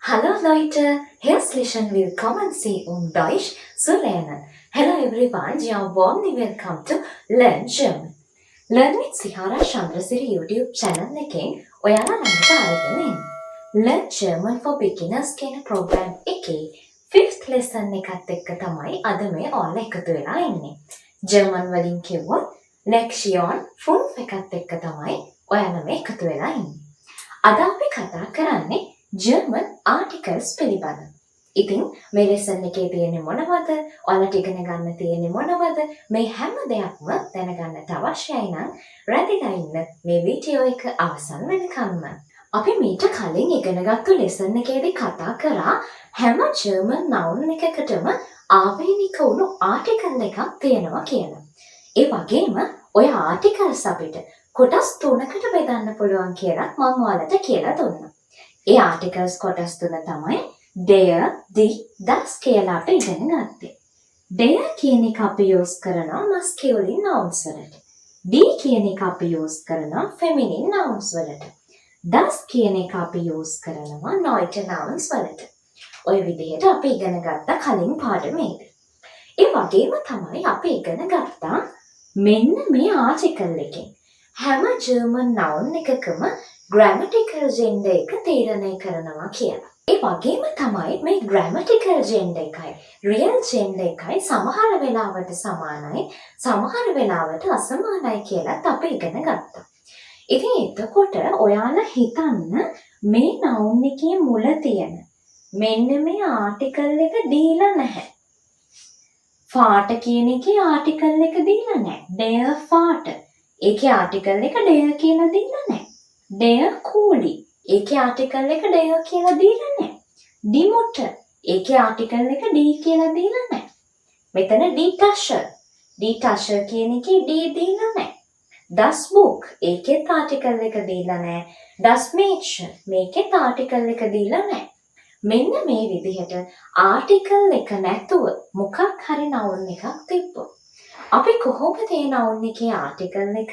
Hallo Leute, herzlich willkommen Sie Deutsch zu lernen. Hello everyone, you are warmly welcome to Learn German. Learn with Sihara Chandrasiri YouTube channel එකෙන් ඔයාලා ළඟට අරගෙන එන්න. Learn German for Beginners කියන program එකේ 5th lesson එකත් එක්ක තමයි අද මේ ඔයාලා එකතු වෙලා ඉන්නේ. German වලින් කිව්වොත් Lektion 5 එකත් එක්ක තමයි ඔයාලා මේ එකතු වෙලා ඉන්නේ. අද අපි කතා කරන්නේ German articles පිළිබඳ. ඉතින් මේ lesson එකේ තියෙන්නේ මොනවද? ඔයාලට ඉගෙන ගන්න තියෙන්නේ මොනවද? මේ හැම දෙයක්ම දැනගන්නට අවශ්‍යයි නම් රැඳිලා ඉන්න මේ වීඩියෝ එක අවසන් වෙනකම්ම. අපි මීට කලින් ඉගෙනගත්තු lesson එකේදී කතා කරා හැම German noun එකකටම ආවේනික වුණු article එකක් තියෙනවා කියලා. ඒ වගේම ඔය articles අපිට කොටස් 3කට බෙදන්න පුළුවන් කියලා මම ඔයාලට කියලා දුන්නා. ඒ ආටිකල්ස් කොටස් තුන තමයි der, die, das කියලා අපි ඉගෙන ගත්තේ. der කියන එක අපි යූස් කරනවා masculine nouns වලට. die කියන එක අපි යූස් කරනවා feminine nouns වලට. das කියන එක අපි යූස් කරනවා neuter nouns වලට. ඔය විදිහට අපි ඉගෙන ගත්ත කලින් පාඩමේදී. ඒ වගේම තමයි අපි ඉගෙන ගත්තා මෙන්න මේ ආටිකල් එකෙන් හැම German noun එකකම grammatical gender එක තීරණය කරනවා කියලා. ඒ වගේම තමයි මේ grammatical gender එකයි real gender එකයි සමහර වෙලාවට සමානයි සමහර වෙලාවට අසමානයි කියලාත් අපි ඉගෙන ගත්තා. ඉතින් එතකොට ඔයාලා හිතන්න මේ noun එකේ මුල තියෙන මෙන්න මේ article එක දීලා නැහැ. fart කියන එකේ article එක දීලා නැහැ. der fart. ඒකේ article එක der කියලා දීලා නැහැ. der Kuli. ඒකේ ආටිකල් එක der කියලා දීලා නැහැ. die Mutter. ඒකේ ආටිකල් එක die කියලා දීලා නැහැ. මෙතන die Tasche. die Tasche කියන එකේ die දීලා නැහැ. das Buch. ඒකේ ආටිකල් එක දීලා නැහැ. das Mädchen. මේකේ ආටිකල් එක දීලා නැහැ. මෙන්න මේ විදිහට ආටිකල් එක නැතුව මොකක් හරි noun එකක් තිබ්බොත් අපි කොහොමද මේ noun එකේ ආටිකල් එක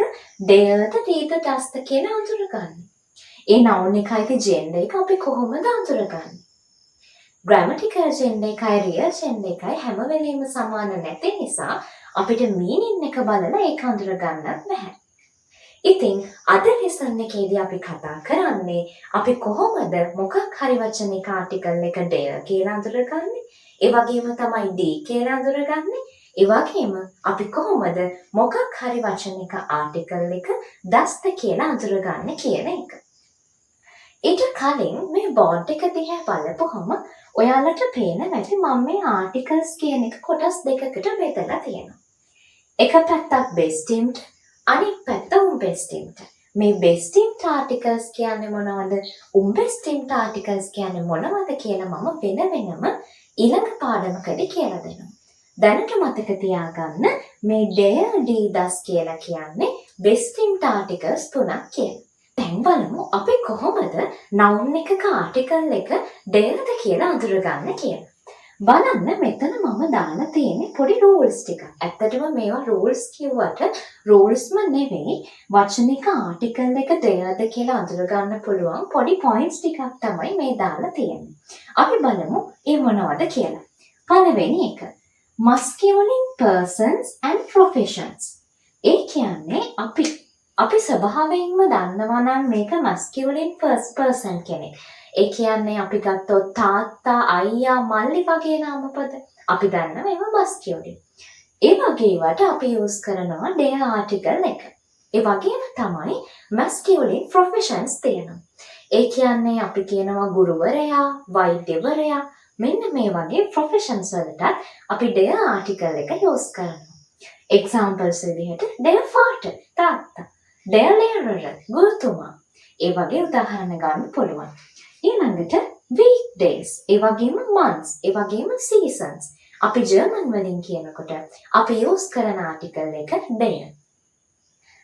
derද dieද dasද කියලා අඳුරගන්නේ? ඒ noun එකයි gender එක අපි කොහොමද අඳුරගන්නේ? grammatical gender එකයි real gender එකයි හැම වෙලෙම සමාන නැති නිසා අපිට meaning එක බලලා ඒක අඳුරගන්නත් බැහැ. ඉතින් අද lesson එකේදී අපි කතා කරන්නේ අපි කොහොමද මොකක් හරි වචනයක ආටිකල් එක der කියලා අඳුරගන්නේ? ඒ වගේම තමයි die කියලා අඳුරගන්නේ. ඒ වගේම අපි කොහොමද මොකක් හරි වචනයක ආටිකල් එක dasද කියලා අඳුරගන්නේ කියන එක. ඊට කලින් මේ බෝඩ් එක දිහා බලපුවම ඔයාලට පේන ඇති මම මේ ආටිකල්ස් කියන එක කොටස් දෙකකට බෙදලා තියෙනවා. එක පැත්තක් bestimmt අනිත් පැත්ත unbestimmt. මේ bestimmt articles කියන්නේ මොනවද? unbestimmt articles කියන්නේ මොනවද කියලා මම වෙනම ඊළඟ පාඩමකදී කියලා දෙනවා. දැනට මතක තියාගන්න මේ der die das කියලා කියන්නේ bestimmt articles තුනක් කියලා. දැන් බලමු අපි කොහොමද noun එකක article එක derද කියලා අඳුරගන්නේ කියලා. බලන්න මෙතන මම දාලා තියෙන්නේ පොඩි rules ටිකක්. ඇත්තටම මේවා rules කිව්වට rulesම නෙවෙයි වචනික article එක derද කියලා අඳුරගන්න පුළුවන් පොඩි points ටිකක් තමයි මේ දාලා තියෙන්නේ. අපි බලමු ඒ මොනවද කියලා. පළවෙනි එක masculine persons and professions. ඒ කියන්නේ අපි ස්වභාවයෙන්ම දන්නවා නම් මේක masculine first person කෙනෙක්. ඒ කියන්නේ අපි ගත්තොත් තාත්තා, අයියා, මල්ලි වගේ නාමපද. අපි දන්නවා ඒවා masculine. ඒ වගේ ඒවාට අපි use කරනවා der article එක. ඒ වගේම තමයි masculine professions තියෙනවා. ඒ කියන්නේ අපි කියනවා ගුරුවරයා, වෛද්‍යවරයා මෙන්න මේ වගේ professions වලට අපි der article එක use කරනවා. examples විදිහට der Vater තාත්තා, der Lehrer ගුරුතුමා. ඒ වගේ උදාහරණ ගන්න පුළුවන්. ඊළඟට weekdays, ඒ වගේම months, ඒ වගේම seasons. අපි German වලින් කියනකොට අපි use කරන article එක der.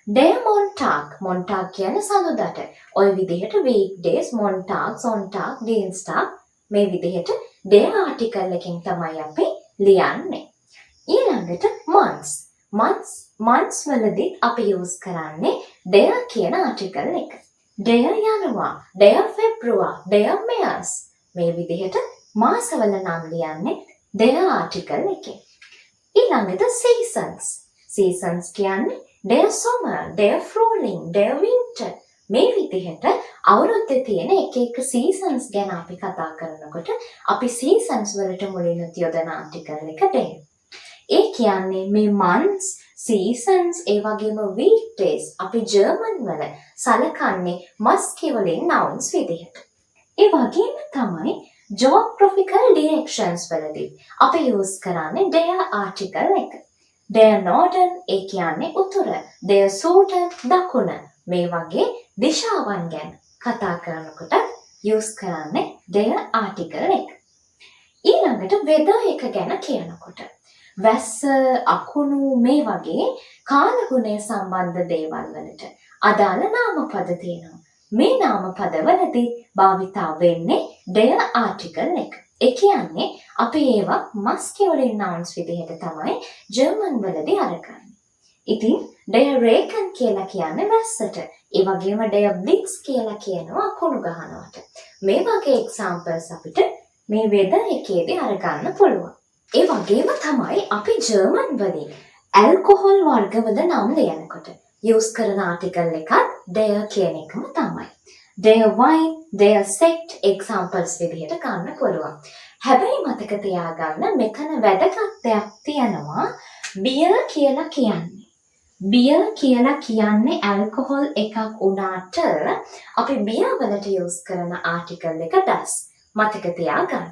der Montag, Montag කියන්නේ සඳුදාට. ওই විදිහට weekdays, Montag, Sonntag, Dienstag මේ විදිහට der article එකෙන් තමයි අපි ලියන්නේ. ඊළඟට months වලදී අපි use කරන්නේ der කියන article එක. der Januar, der Februar, der März මේ විදිහට මාසවල නම් ලියන්නේ their article එකෙන්. ඊළඟට seasons. seasons කියන්නේ their summer, their falling, their winter. මේ විදිහට අවුරුද්දේ තියෙන එක එක seasons ගැන අපි කතා කරනකොට අපි seasons වලට මුලින්ම යොදන article එක their. ඒ කියන්නේ මේ months, seasons, ඒ වගේම weekdays අපි ජර්මන් වල සලකන්නේ masculine nouns විදිහට. ඒ වගේම තමයි geographical directions වලදී අපි use කරන්නේ their article එක. their northern ඒ කියන්නේ උතුර, their southern දකුණ. මේ වගේ දිශාවන් ගැන කතා කරනකොට use කරන්නේ their article එක. ඊළඟට weather එක ගැන කියනකොට වැස්ස, අකුණු මේ වගේ කාලගුණය සම්බන්ධ දේවල් වලට අදාළ නාමපද තියෙනවා. මේ නාමපදවලදී භාවිතා වෙන්නේ their article එක. ඒ කියන්නේ අපි ඒවා masculine nouns විදිහට තමයි ජර්මන් වලදී අරගන්නේ. ඉතින් their Regen කියලා කියන්නේ වැස්සට. ඒ වගේම their Blitz කියලා කියනවා අකුණු ගහනවට. මේ වගේ examples අපිට මේ weather එකේදී අරගන්න පුළුවන්. ඒ වගේම තමයි අපි ජර්මන් වලින් ඇල්කොහොල් වර්ගවල නම් ලියනකොට use කරන article එකත් their කියන එකම තමයි. their wine, their sect examples විදිහට ගන්න පුළුවන්. හැබැයි මතක තියාගන්න මෙතන වැදගත් දෙයක් තියෙනවා beer කියලා කියන්නේ. beer කියලා කියන්නේ ඇල්කොහොල් එකක් වුණාට අපි beer වලට use කරන article එක das. මතක තියාගන්න.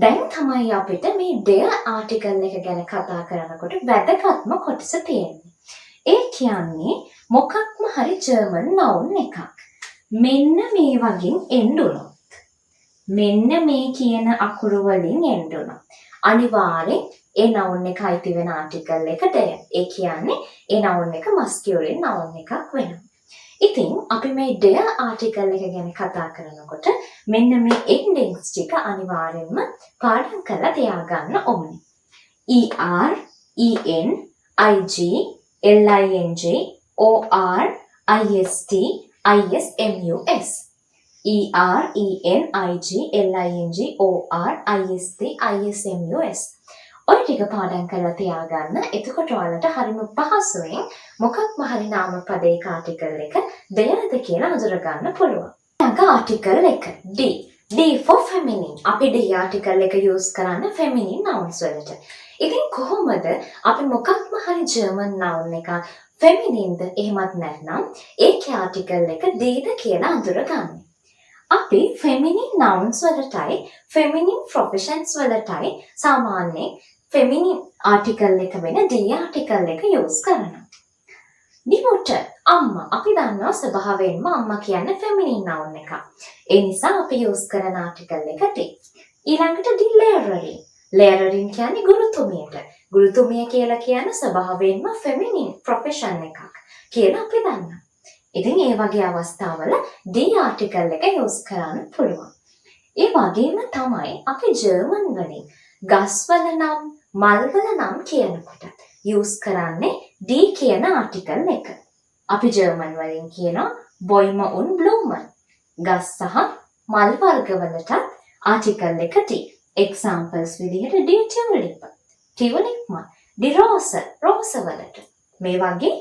දැන් තමයි අපිට මේ their article එක ගැන කතා කරනකොට වැදගත්ම කොටස තියෙන්නේ. ඒ කියන්නේ මොකක්ම හරි ජර්මන් noun එකක්. මෙන්න මේ වගේ end වුණොත්. මෙන්න මේ කියන අකුරු වලින් end වුණොත්. අනිවාර්යෙන් ඒ noun එක අයිති වෙන article එක their. ඒ කියන්නේ ඒ noun එක masculine noun එකක් වෙනවා. ඉතින් අපි මේ their article එක ගැන කතා කරනකොට මෙන්න මේ endings ටික අනිවාර්යෙන්ම පාඩම් කරලා තියාගන්න ඕනේ. er, en, ig, ling, or, ist, ismus. er, en, ig, ling, or, ist, ismus. ඔය ටික පාඩම් කරලා තියාගන්න. එතකොට ඔයාලට හරිම පහසුවෙන් මොකක්ම හරි නාමපදයක article එක theirද කියලා අඳුරගන්න පුළුවන්. ඊළඟ article එක D. D for feminine. අපි D article එක use කරන්නේ feminine nouns වලට. ඉතින් කොහොමද අපි මොකක්ම හරි German noun එකක් feminineද එහෙමත් නැත්නම් ඒකේ article එක Dද කියලා අඳුරගන්නේ? අපි feminine nouns වලටයි feminine professions වලටයි සාමාන්‍යයෙන් feminine article එක වෙන D article එක use කරනවා. දිමුට අම්මා අපි දන්නවා ස්වභාවයෙන්ම අම්මා කියන්නේ feminine noun එකක්. ඒ නිසා අපි use කරන article එක D. ඊළඟට D layering. layering කියන්නේ ගුරුතුමියට. ගුරුතුමිය කියලා කියන්නේ ස්වභාවයෙන්ම feminine profession එකක් කියලා අපි දන්නවා. ඉතින් ඒ වගේ අවස්ථාවල D article එක use කරන්න පුළුවන්. ඒ වගේම තමයි අපි ජර්මන් වලින් ගස්වල නම් මල්වල නම් කියනකොට use කරන්නේ D කියන article එක. අපි ජර්මන් වලින් කියනවා Bäume und Blumen. ගස් සහ මල් වර්ගවලට article එක D. examples විදිහට D tulip, tulip මල්, D rose, rose වලට. මේ වගේ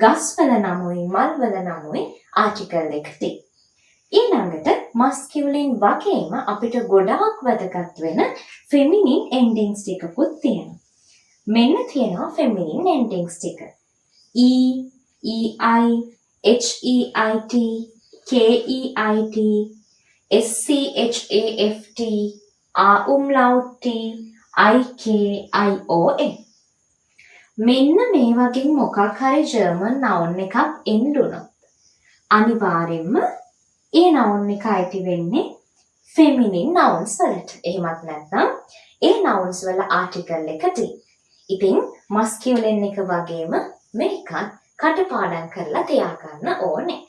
ගස්වල නමුයි මල්වල නමුයි article එක D. ඊළඟට masculine වගේම අපිට ගොඩාක් වැදගත් වෙන feminine endings ටිකකුත් තියෙනවා. මෙන්න තියෙනවා feminine endings ටික. E, ei, het, keit, schaft, umlaut t, ik, ion. මෙන්න මේ වගේ මොකක් හරි ජර්මන් noun එකක් end වුණොත් අනිවාර්යෙන්ම ඒ noun එක අයිති වෙන්නේ feminine nouns වලට. එහෙමත් නැත්නම් ඒ nouns වල article එක D. ඉතින් masculine එක වගේම මේකත් කටපාඩම් කරලා තියාගන්න ඕනේ.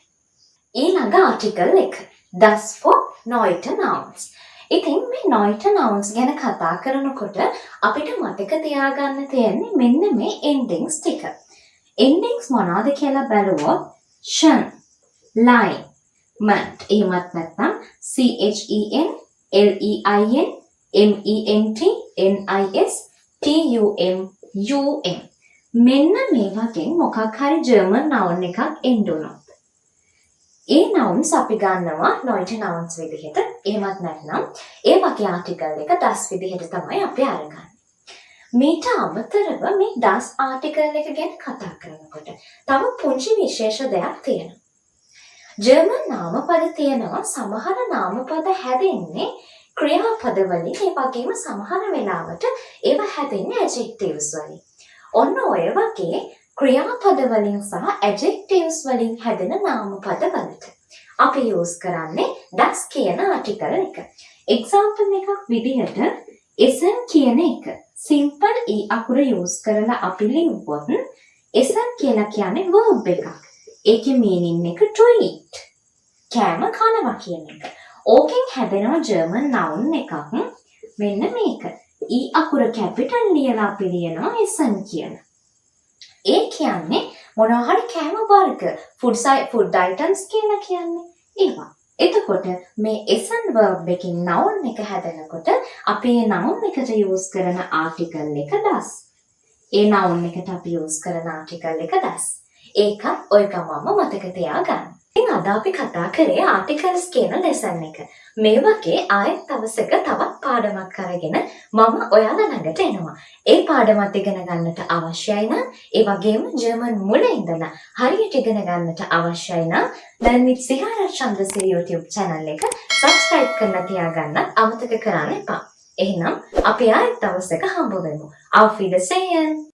ඊළඟ article එක das for neuter nouns. ඉතින් මේ neuter nouns ගැන කතා කරනකොට අපිට මතක තියාගන්න තියෙන්නේ මෙන්න මේ endings ටික. endings මොනවාද කියලා බැලුවොත් schon, line, ment. එහෙමත් නැත්නම් CHENLEIN MENT NISTUM. මෙන්න මේ වගේ මොකක් හරි ජර්මන් noun එකක් එන්න උනොත් ඒ nouns අපි ගන්නවා noite nouns විදිහට. එහෙමත් නැත්නම් ඒ වගේ article එක das විදිහට තමයි අපි අරගන්නේ. මේට අමතරව මේ das article එක ගැන කතා කරනකොට තව පුංචි විශේෂ දෙයක් තියෙනවා. ජර්මන් නාමපද තියෙනවා සමහර නාමපද හැදෙන්නේ ක්‍රියාපද වලින්, ඒ වගේම සමහර වෙලාවට ඒවා හැදෙන්නේ adjectives වලින්. ඔන්න ඔය වගේ ක්‍රියාපද වලින් සහ adjectives වලින් හැදෙන නාමපද වලට අපි use කරන්නේ das කියන article එක. example එකක් විදිහට essen කියන එක simple e අකුර use කරලා අපි ලියුවොත් essen කියලා කියන්නේ verb එකක්. ඒකේ meaning එක to eat. කෑම කනවා කියන එක. ඕකෙන් හැදෙනවා German noun එකක්. මෙන්න මේක. e අකුර capital ලියලා අපි ලියනවා essen කියලා. ඒ කියන්නේ මොනවා හරි කෑම වර්ග, food items කියලා කියන්නේ ඒවා. එතකොට මේ essen verb එකකින් noun එක හැදෙනකොට අපි ඒ noun එකට use කරන article එක das. ඒ noun එකට අපි use කරන article එක das. ඒකත් ඔය ගමම මතක තියාගන්න. ඉතින් අද අපි කතා කරේ articles කියන lesson එක. මේ වගේ ආයෙත් දවසක තවත් පාඩමක් අරගෙන මම ඔයාලා ළඟට එනවා. ඒ පාඩමත් ඉගෙන ගන්නට අවශ්‍යයි නම්, ඒ වගේම ජර්මන් මුල ඉඳලා හරියට ඉගෙන ගන්නට අවශ්‍යයි නම් Learn with Sihara Chandrasiri YouTube channel එක subscribe කරලා තියාගන්න අමතක කරන්න එපා. එහෙනම් අපි ආයෙත් දවසක හම්බ වෙමු. Auf Wiedersehen!